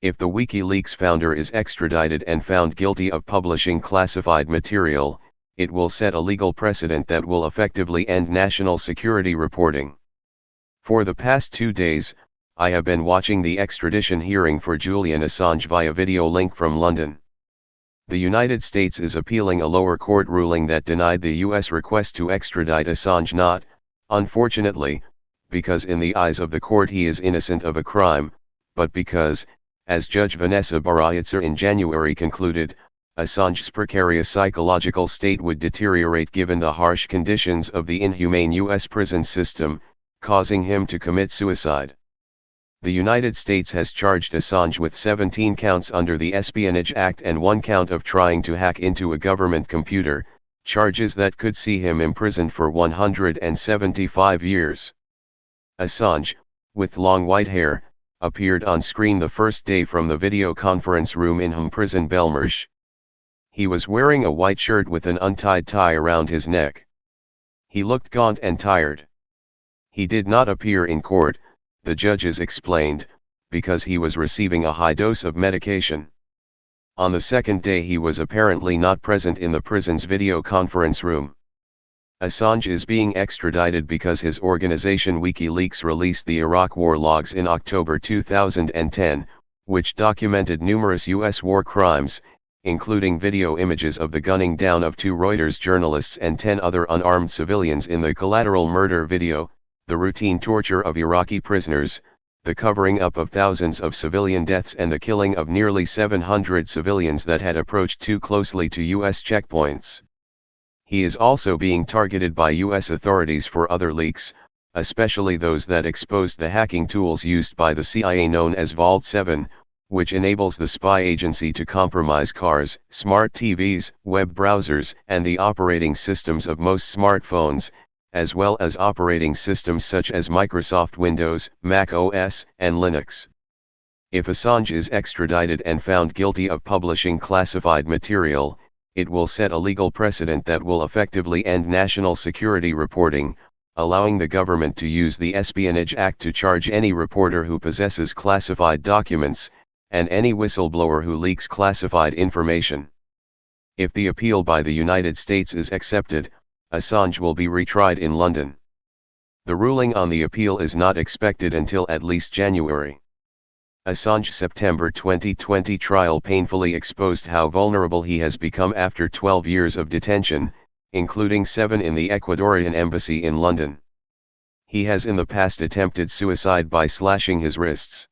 If the WikiLeaks founder is extradited and found guilty of publishing classified material, it will set a legal precedent that will effectively end national security reporting. For the past 2 days, I have been watching the extradition hearing for Julian Assange via video link from London. The United States is appealing a lower court ruling that denied the U.S. request to extradite Assange, not, unfortunately, because in the eyes of the court he is innocent of a crime, but because, as Judge Vanessa Barayatzer in January concluded, Assange's precarious psychological state would deteriorate given the harsh conditions of the inhumane U.S. prison system, causing him to commit suicide. The United States has charged Assange with 17 counts under the Espionage Act and 1 count of trying to hack into a government computer, charges that could see him imprisoned for 175 years. Assange, with long white hair, appeared on screen the first day from the video conference room in Home Prison Belmarsh. He was wearing a white shirt with an untied tie around his neck. He looked gaunt and tired. He did not appear in court, the judges explained, because he was receiving a high dose of medication. On the second day he was apparently not present in the prison's video conference room. Assange is being extradited because his organization WikiLeaks released the Iraq war logs in October 2010, which documented numerous U.S. war crimes, including video images of the gunning down of 2 Reuters journalists and 10 other unarmed civilians in the collateral murder video, the routine torture of Iraqi prisoners, the covering up of thousands of civilian deaths and the killing of nearly 700 civilians that had approached too closely to U.S. checkpoints. He is also being targeted by U.S. authorities for other leaks, especially those that exposed the hacking tools used by the CIA known as Vault 7, which enables the spy agency to compromise cars, smart TVs, web browsers, and the operating systems of most smartphones, as well as operating systems such as Microsoft Windows, Mac OS, and Linux. If Assange is extradited and found guilty of publishing classified material, it will set a legal precedent that will effectively end national security reporting, allowing the government to use the Espionage Act to charge any reporter who possesses classified documents, and any whistleblower who leaks classified information. If the appeal by the United States is accepted, Assange will be retried in London. The ruling on the appeal is not expected until at least January. Assange's September 2020 trial painfully exposed how vulnerable he has become after 12 years of detention, including 7 in the Ecuadorian embassy in London. He has in the past attempted suicide by slashing his wrists.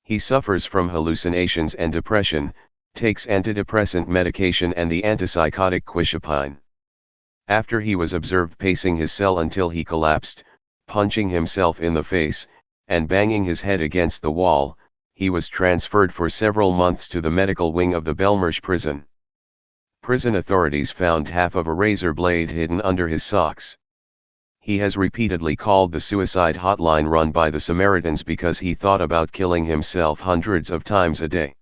He suffers from hallucinations and depression, takes antidepressant medication and the antipsychotic quizapine. After he was observed pacing his cell until he collapsed, punching himself in the face, and banging his head against the wall, he was transferred for several months to the medical wing of the Belmarsh prison. Prison authorities found half of a razor blade hidden under his socks. He has repeatedly called the suicide hotline run by the Samaritans because he thought about killing himself hundreds of times a day.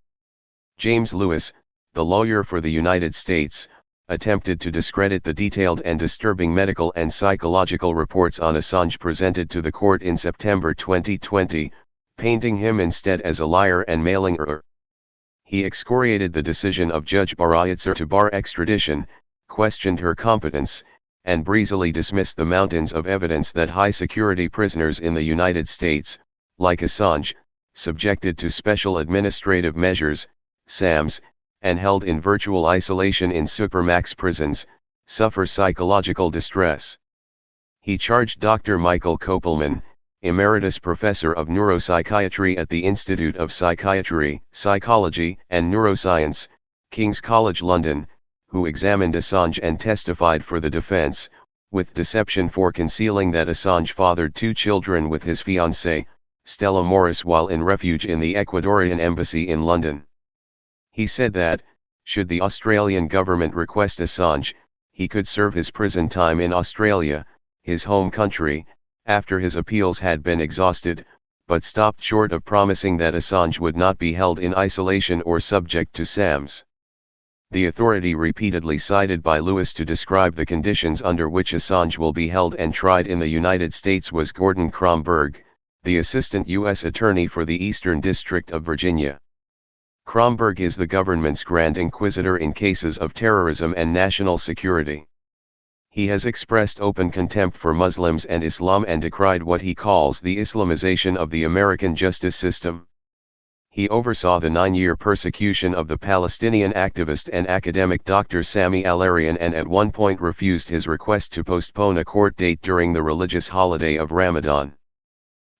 James Lewis, the lawyer for the United States, attempted to discredit the detailed and disturbing medical and psychological reports on Assange presented to the court in September 2020, painting him instead as a liar and mailing error. He excoriated the decision of Judge Barayatzer to bar extradition, questioned her competence, and breezily dismissed the mountains of evidence that high-security prisoners in the United States, like Assange, subjected to special administrative measures, SAMs, and held in virtual isolation in supermax prisons, suffer psychological distress. He charged Dr. Michael Kopelman, Emeritus Professor of Neuropsychiatry at the Institute of Psychiatry, Psychology, and Neuroscience, King's College London, who examined Assange and testified for the defense, with deception for concealing that Assange fathered 2 children with his fiancée, Stella Morris, while in refuge in the Ecuadorian embassy in London. He said that, should the Australian government request Assange, he could serve his prison time in Australia, his home country, after his appeals had been exhausted, but stopped short of promising that Assange would not be held in isolation or subject to SAMs. The authority repeatedly cited by Lewis to describe the conditions under which Assange will be held and tried in the United States was Gordon Kromberg, the Assistant U.S. Attorney for the Eastern District of Virginia. Kromberg is the government's Grand Inquisitor in cases of terrorism and national security. He has expressed open contempt for Muslims and Islam and decried what he calls the Islamization of the American justice system. He oversaw the 9-year persecution of the Palestinian activist and academic Dr. Sami Al-Arian and at one point refused his request to postpone a court date during the religious holiday of Ramadan.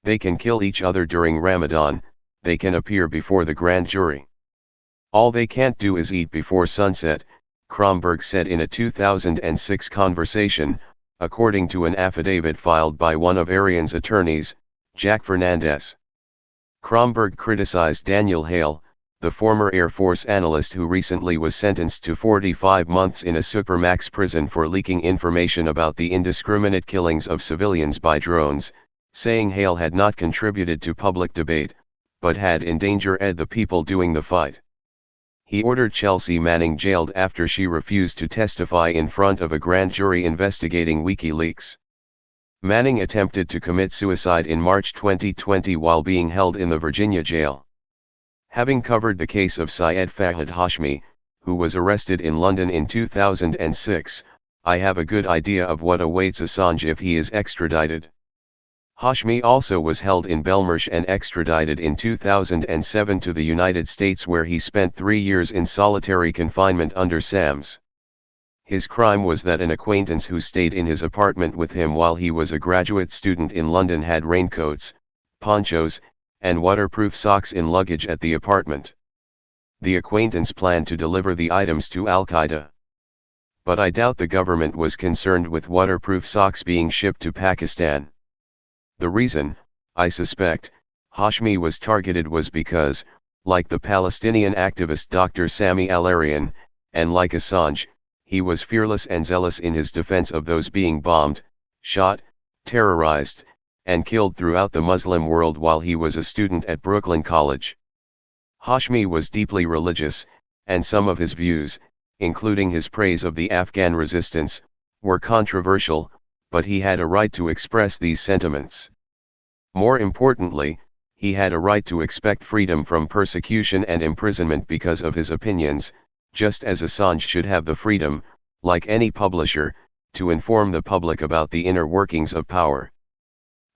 They can kill each other during Ramadan, they can appear before the grand jury. All they can't do is eat before sunset, Kromberg said in a 2006 conversation, according to an affidavit filed by one of Arian's attorneys, Jack Fernandez. Kromberg criticized Daniel Hale, the former Air Force analyst who recently was sentenced to 45 months in a supermax prison for leaking information about the indiscriminate killings of civilians by drones, saying Hale had not contributed to public debate, but had endangered the people doing the fight. He ordered Chelsea Manning jailed after she refused to testify in front of a grand jury investigating WikiLeaks. Manning attempted to commit suicide in March 2020 while being held in the Virginia jail. Having covered the case of Syed Fahad Hashmi, who was arrested in London in 2006, I have a good idea of what awaits Assange if he is extradited. Hashmi also was held in Belmarsh and extradited in 2007 to the United States where he spent 3 years in solitary confinement under SAMS. His crime was that an acquaintance who stayed in his apartment with him while he was a graduate student in London had raincoats, ponchos, and waterproof socks in luggage at the apartment. The acquaintance planned to deliver the items to Al-Qaeda. But I doubt the government was concerned with waterproof socks being shipped to Pakistan. The reason, I suspect, Hashmi was targeted was because, like the Palestinian activist Dr. Sami Al-Arian, and like Assange, he was fearless and zealous in his defense of those being bombed, shot, terrorized, and killed throughout the Muslim world while he was a student at Brooklyn College. Hashmi was deeply religious, and some of his views, including his praise of the Afghan resistance, were controversial, but he had a right to express these sentiments. More importantly, he had a right to expect freedom from persecution and imprisonment because of his opinions, just as Assange should have the freedom, like any publisher, to inform the public about the inner workings of power.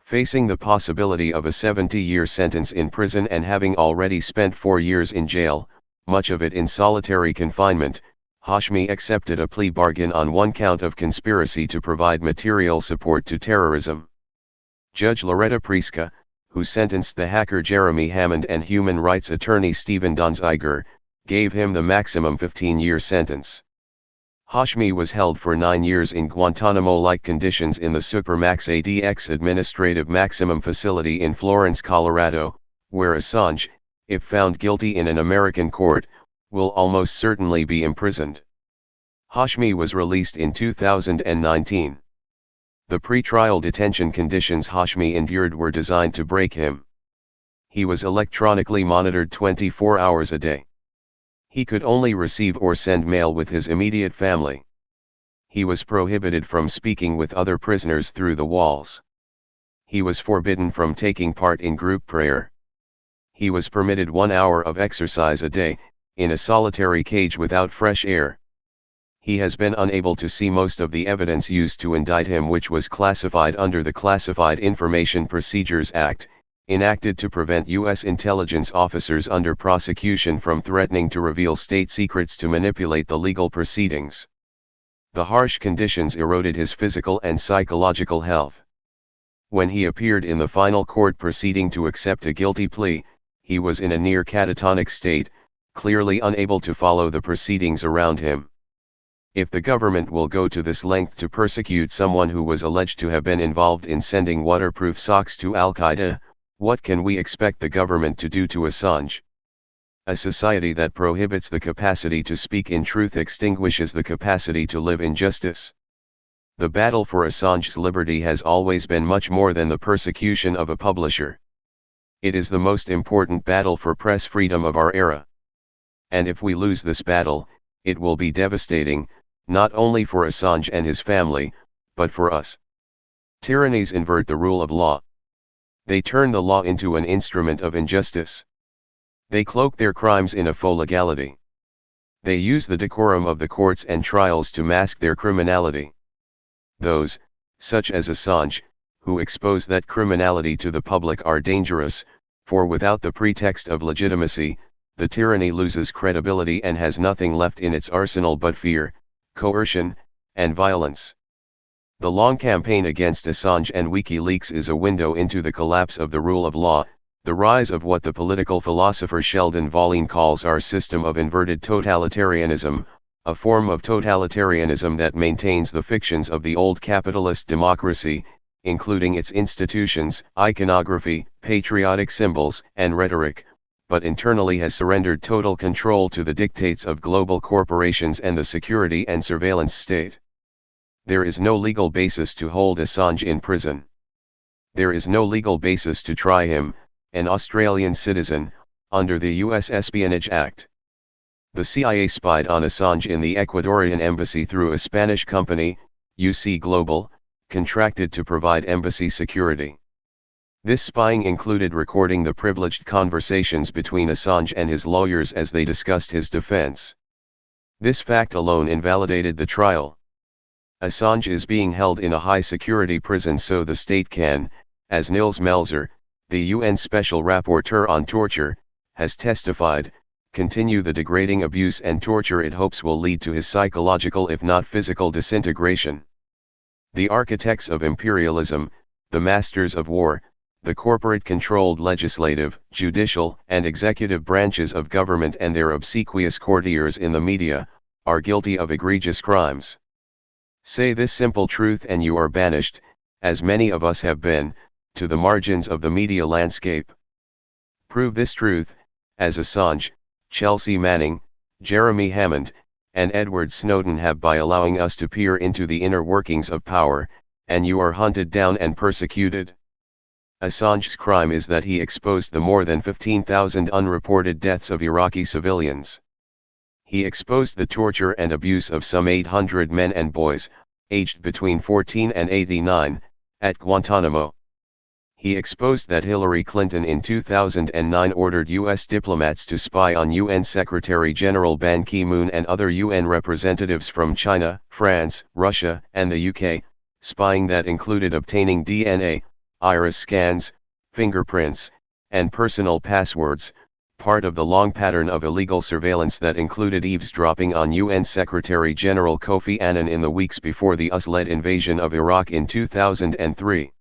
Facing the possibility of a 70-year sentence in prison and having already spent 4 years in jail, much of it in solitary confinement, Hashmi accepted a plea bargain on one count of conspiracy to provide material support to terrorism. Judge Loretta Preska, who sentenced the hacker Jeremy Hammond and human rights attorney Stephen Donziger, gave him the maximum 15-year sentence. Hashmi was held for 9 years in Guantanamo-like conditions in the Supermax ADX Administrative Maximum Facility in Florence, Colorado, where Assange, if found guilty in an American court, will almost certainly be imprisoned. Hashmi was released in 2019. The pre-trial detention conditions Hashmi endured were designed to break him. He was electronically monitored 24 hours a day. He could only receive or send mail with his immediate family. He was prohibited from speaking with other prisoners through the walls. He was forbidden from taking part in group prayer. He was permitted 1 hour of exercise a day, in a solitary cage without fresh air. He has been unable to see most of the evidence used to indict him, which was classified under the Classified Information Procedures Act, enacted to prevent U.S. intelligence officers under prosecution from threatening to reveal state secrets to manipulate the legal proceedings. The harsh conditions eroded his physical and psychological health. When he appeared in the final court proceeding to accept a guilty plea, he was in a near catatonic state, clearly unable to follow the proceedings around him. If the government will go to this length to persecute someone who was alleged to have been involved in sending waterproof socks to Al-Qaeda, what can we expect the government to do to Assange? A society that prohibits the capacity to speak in truth extinguishes the capacity to live in justice. The battle for Assange's liberty has always been much more than the persecution of a publisher. It is the most important battle for press freedom of our era. And if we lose this battle, it will be devastating, not only for Assange and his family, but for us. Tyrannies invert the rule of law. They turn the law into an instrument of injustice. They cloak their crimes in a faux legality. They use the decorum of the courts and trials to mask their criminality. Those, such as Assange, who expose that criminality to the public are dangerous, for without the pretext of legitimacy, the tyranny loses credibility and has nothing left in its arsenal but fear, coercion, and violence. The long campaign against Assange and WikiLeaks is a window into the collapse of the rule of law, the rise of what the political philosopher Sheldon Volin calls our system of inverted totalitarianism, a form of totalitarianism that maintains the fictions of the old capitalist democracy, including its institutions, iconography, patriotic symbols, and rhetoric, but internally has surrendered total control to the dictates of global corporations and the security and surveillance state. There is no legal basis to hold Assange in prison. There is no legal basis to try him, an Australian citizen, under the U.S. Espionage Act. The CIA spied on Assange in the Ecuadorian embassy through a Spanish company, UC Global, contracted to provide embassy security. This spying included recording the privileged conversations between Assange and his lawyers as they discussed his defense. This fact alone invalidated the trial. Assange is being held in a high-security prison so the state can, as Nils Melzer, the UN Special Rapporteur on Torture, has testified, continue the degrading abuse and torture it hopes will lead to his psychological if not physical disintegration. The architects of imperialism, the masters of war, the corporate-controlled legislative, judicial, and executive branches of government and their obsequious courtiers in the media, are guilty of egregious crimes. Say this simple truth and you are banished, as many of us have been, to the margins of the media landscape. Prove this truth, as Assange, Chelsea Manning, Jeremy Hammond, and Edward Snowden have by allowing us to peer into the inner workings of power, and you are hunted down and persecuted. Assange's crime is that he exposed the more than 15,000 unreported deaths of Iraqi civilians. He exposed the torture and abuse of some 800 men and boys, aged between 14 and 89, at Guantanamo. He exposed that Hillary Clinton in 2009 ordered U.S. diplomats to spy on UN Secretary-General Ban Ki-moon and other UN representatives from China, France, Russia, and the UK, spying that included obtaining DNA, iris scans, fingerprints, and personal passwords, part of the long pattern of illegal surveillance that included eavesdropping on UN Secretary-General Kofi Annan in the weeks before the US-led invasion of Iraq in 2003.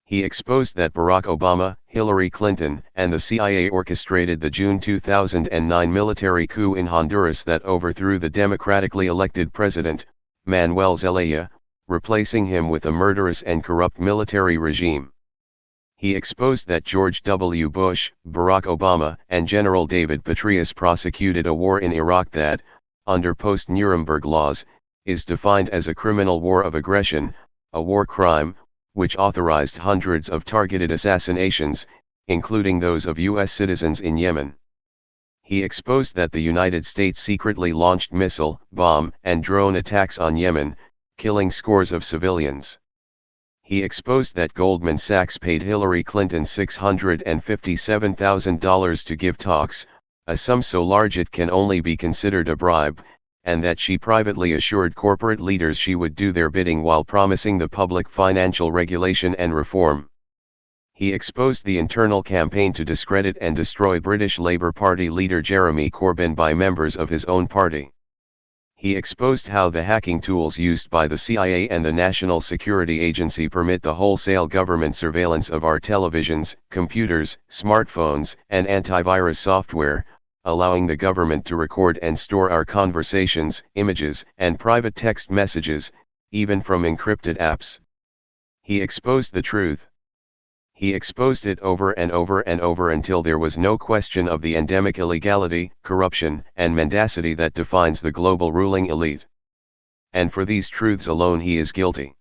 He exposed that Barack Obama, Hillary Clinton, and the CIA orchestrated the June 2009 military coup in Honduras that overthrew the democratically elected president, Manuel Zelaya, replacing him with a murderous and corrupt military regime. He exposed that George W. Bush, Barack Obama, and General David Petraeus prosecuted a war in Iraq that, under post-Nuremberg laws, is defined as a criminal war of aggression, a war crime, which authorized hundreds of targeted assassinations, including those of U.S. citizens in Yemen. He exposed that the United States secretly launched missile, bomb, and drone attacks on Yemen, killing scores of civilians. He exposed that Goldman Sachs paid Hillary Clinton $657,000 to give talks, a sum so large it can only be considered a bribe, and that she privately assured corporate leaders she would do their bidding while promising the public financial regulation and reform. He exposed the internal campaign to discredit and destroy British Labour Party leader Jeremy Corbyn by members of his own party. He exposed how the hacking tools used by the CIA and the National Security Agency permit the wholesale government surveillance of our televisions, computers, smartphones, and antivirus software, allowing the government to record and store our conversations, images, and private text messages, even from encrypted apps. He exposed the truth. He exposed it over and over and over until there was no question of the endemic illegality, corruption, and mendacity that defines the global ruling elite. And for these truths alone he is guilty.